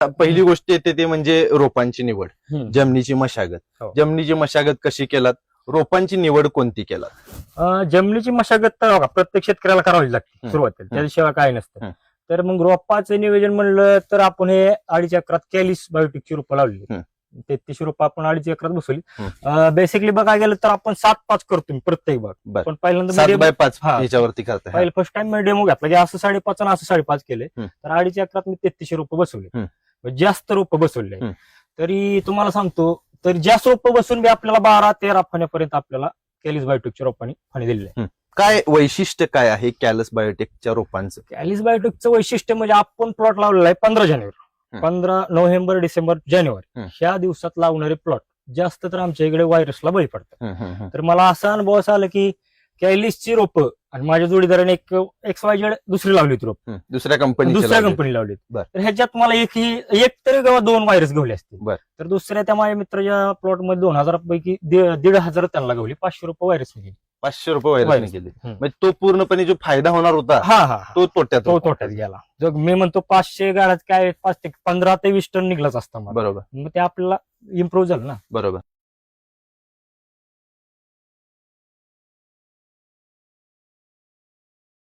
पहिली गोष्ट येते ते म्हणजे रोपांची निवड, जमिनीची हो. मशागत. जमिनीची मशागत कशी केलात, रोपांची निवड कोणती केलात? जमिनीची मशागत तर बघा प्रत्येक शेतकऱ्याला करावी लागते सुरुवातीला, त्याच्याशिवाय काय नसतं. तर मग रोपाचं नियोजन म्हणलं तर आपण हे 2.5 एकरात कॅलिस बायोटिकची रोपं लावली. 33 रोपं आपण 2.5 एकरात बसवली. बेसिकली बघायला गेलं तर आपण 7-5 करतो प्रत्येक बाग. पण पहिल्यांदा 7x5 याच्यावरती करताय? पहिलं फर्स्ट टाइम मी डेमो घेतला की असं 5.5 आणि असं 5.5 केले. तर 2.5 एकरात मी 33 रोपं बसवले. जास्त रोपं बसवले. तरी तुम्हाला सांगतो, तर जास्त रोपं बसून बी आपल्याला 12-13 फण्यापर्यंत आपल्याला कॅलिस बायोटिकच्या रोपांनी फणी दिलेले आहे. काय वैशिष्ट्य काय आहे कॅलिस बायोटेकच्या रोपांचं? कॅलिस बायोटिकचं वैशिष्ट्य म्हणजे आपण प्लॉट लावलेला आहे 15 जानेवारी, 15 नोव्हेंबर, डिसेंबर, जानेवारी ह्या दिवसात लावणारे प्लॉट जास्त तर आमच्या इकडे व्हायरसला बळी पडतात. तर मला असा अनुभव असा आला की कॅलिसची रोपं आणि माझ्या जोडीदाराने एक XYZ दुसरी लावली होती रोप, दुसऱ्या कंपनी लावली. तर ह्याच्यात मला एक तरी किंवा 2 व्हायरस गवले असतील. तर दुसऱ्या त्या माझ्या मित्राच्या प्लॉट मध्ये 2000 पैकी 1,500 त्यांना गवली, 500 रुपये व्हायरस गेली. 500 रुपये व्हायरस गेले. म्हणजे तो पूर्णपणे जो फायदा होणार होता तो तोट्यात गेला. जो मी म्हणतो 500 गाड्यात काय 15 ते 20 टन निघलाच असता. बरोबर. मग ते आपल्याला इम्प्रूव्ह झालं ना. बरोबर.